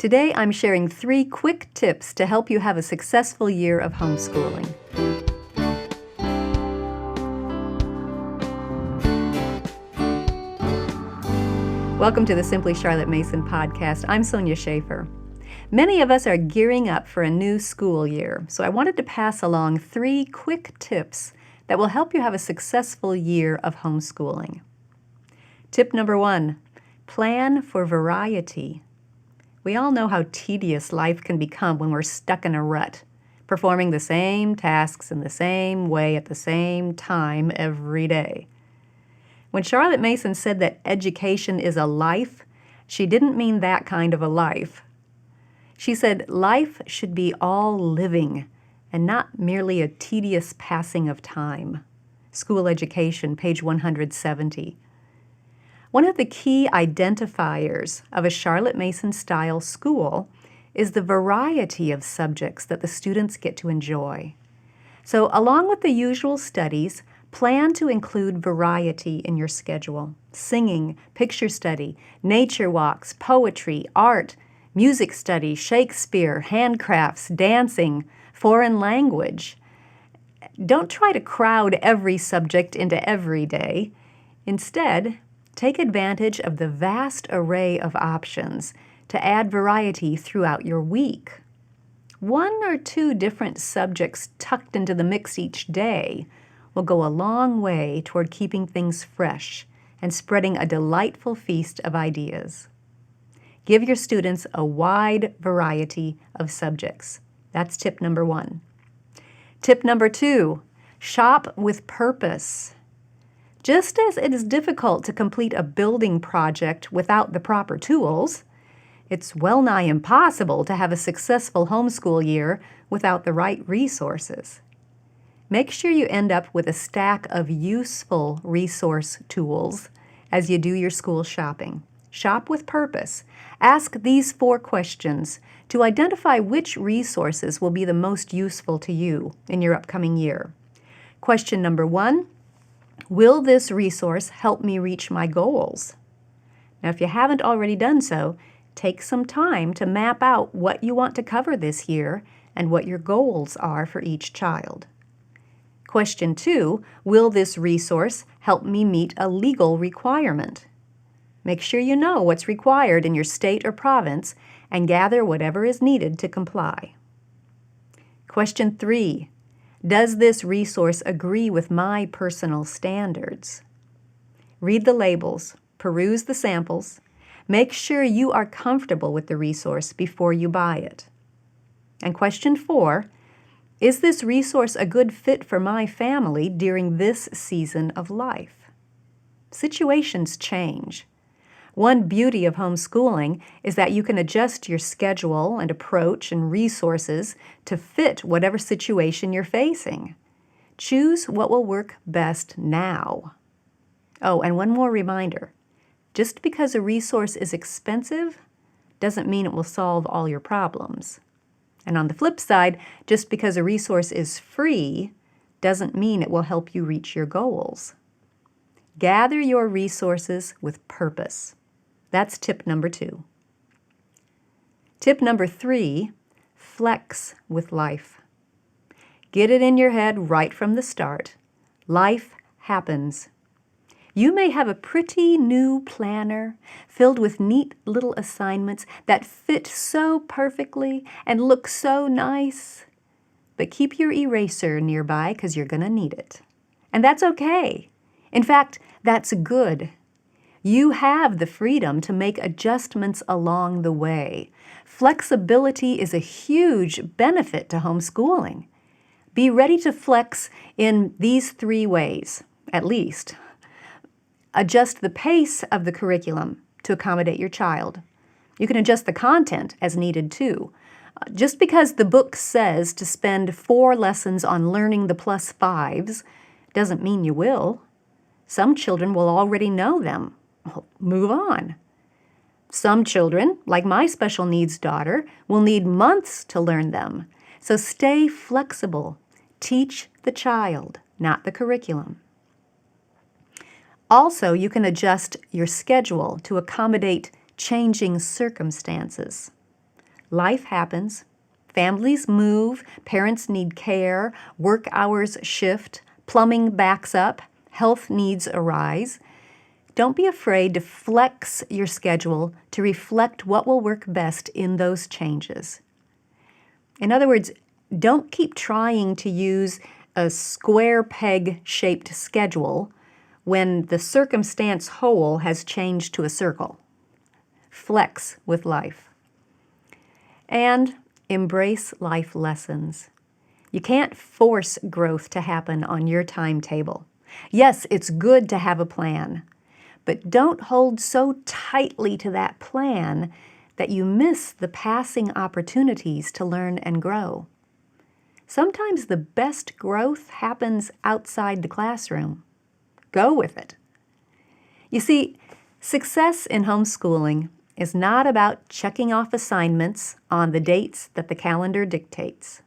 Today I'm sharing 3 quick tips to help you have a successful year of homeschooling. Welcome to the Simply Charlotte Mason podcast. I'm Sonia Schaefer. Many of us are gearing up for a new school year, so I wanted to pass along 3 quick tips that will help you have a successful year of homeschooling. Tip number 1, plan for variety. We all know how tedious life can become when we're stuck in a rut, performing the same tasks in the same way at the same time every day. When Charlotte Mason said that education is a life, she didn't mean that kind of a life. She said life should be all living and not merely a tedious passing of time. School Education, page 170. One of the key identifiers of a Charlotte Mason-style school is the variety of subjects that the students get to enjoy. So, along with the usual studies, plan to include variety in your schedule. Singing, picture study, nature walks, poetry, art, music study, Shakespeare, handcrafts, dancing, foreign language. Don't try to crowd every subject into every day. Instead, take advantage of the vast array of options to add variety throughout your week. 1 or 2 different subjects tucked into the mix each day will go a long way toward keeping things fresh and spreading a delightful feast of ideas. Give your students a wide variety of subjects. That's tip number 1. Tip number 2, shop with purpose. Just as it is difficult to complete a building project without the proper tools, it's well nigh impossible to have a successful homeschool year without the right resources. Make sure you end up with a stack of useful resource tools as you do your school shopping. Shop with purpose. Ask these 4 questions to identify which resources will be the most useful to you in your upcoming year. Question number 1, will this resource help me reach my goals? Now, if you haven't already done so, take some time to map out what you want to cover this year and what your goals are for each child. Question 2, will this resource help me meet a legal requirement? Make sure you know what's required in your state or province and gather whatever is needed to comply. Question 3, does this resource agree with my personal standards? Read the labels, peruse the samples, make sure you are comfortable with the resource before you buy it. And question 4, is this resource a good fit for my family during this season of life? Situations change. One beauty of homeschooling is that you can adjust your schedule and approach and resources to fit whatever situation you're facing. Choose what will work best now. Oh, and one more reminder. Just because a resource is expensive doesn't mean it will solve all your problems. And on the flip side, just because a resource is free doesn't mean it will help you reach your goals. Gather your resources with purpose. That's tip number 2. Tip number 3, flex with life. Get it in your head right from the start. Life happens. You may have a pretty new planner filled with neat little assignments that fit so perfectly and look so nice. But keep your eraser nearby because you're going to need it. And that's okay. In fact, that's good. You have the freedom to make adjustments along the way. Flexibility is a huge benefit to homeschooling. Be ready to flex in these 3 ways, at least. Adjust the pace of the curriculum to accommodate your child. You can adjust the content as needed too. Just because the book says to spend 4 lessons on learning the +5s doesn't mean you will. Some children will already know them. Well, move on. Some children, like my special needs daughter, will need months to learn them. So stay flexible. Teach the child, not the curriculum. Also, you can adjust your schedule to accommodate changing circumstances. Life happens. Families move, parents need care, work hours shift, plumbing backs up, health needs arise. Don't be afraid to flex your schedule to reflect what will work best in those changes. In other words, don't keep trying to use a square peg-shaped schedule when the circumstance whole has changed to a circle. Flex with life. And embrace life lessons. You can't force growth to happen on your timetable. Yes, it's good to have a plan, but don't hold so tightly to that plan that you miss the passing opportunities to learn and grow. Sometimes the best growth happens outside the classroom. Go with it. You see, success in homeschooling is not about checking off assignments on the dates that the calendar dictates.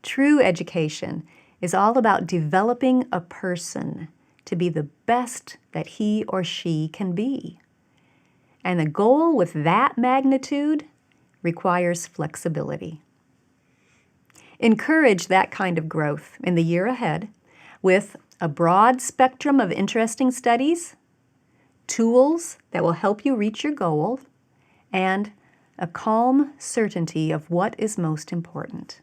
True education is all about developing a person to be the best that he or she can be. And the goal with that magnitude requires flexibility. Encourage that kind of growth in the year ahead with a broad spectrum of interesting studies, tools that will help you reach your goal, and a calm certainty of what is most important.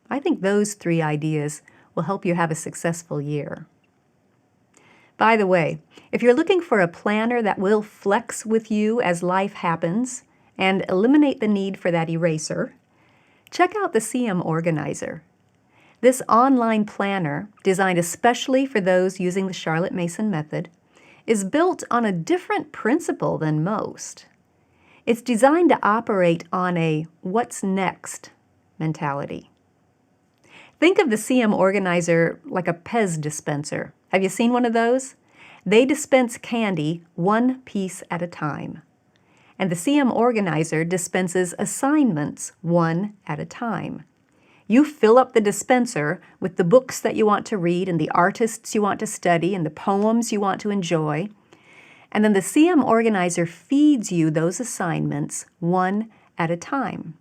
I think those 3 ideas will help you have a successful year. By the way, if you're looking for a planner that will flex with you as life happens and eliminate the need for that eraser, check out the CM Organizer. This online planner, designed especially for those using the Charlotte Mason method, is built on a different principle than most. It's designed to operate on a what's next mentality. Think of the CM Organizer like a Pez dispenser. Have you seen one of those? They dispense candy 1 piece at a time. And the CM Organizer dispenses assignments 1 at a time. You fill up the dispenser with the books that you want to read and the artists you want to study and the poems you want to enjoy. And then the CM Organizer feeds you those assignments 1 at a time.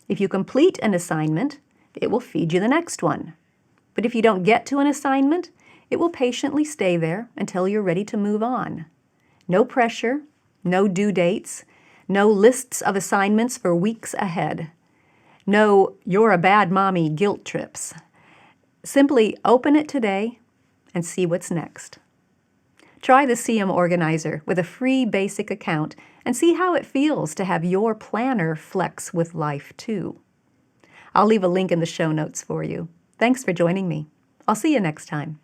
If you complete an assignment, it will feed you the next one. But if you don't get to an assignment, it will patiently stay there until you're ready to move on. No pressure, no due dates, no lists of assignments for weeks ahead. No, you're a bad mommy guilt trips. Simply open it today and see what's next. Try the CM Organizer with a free basic account and see how it feels to have your planner flex with life too. I'll leave a link in the show notes for you. Thanks for joining me. I'll see you next time.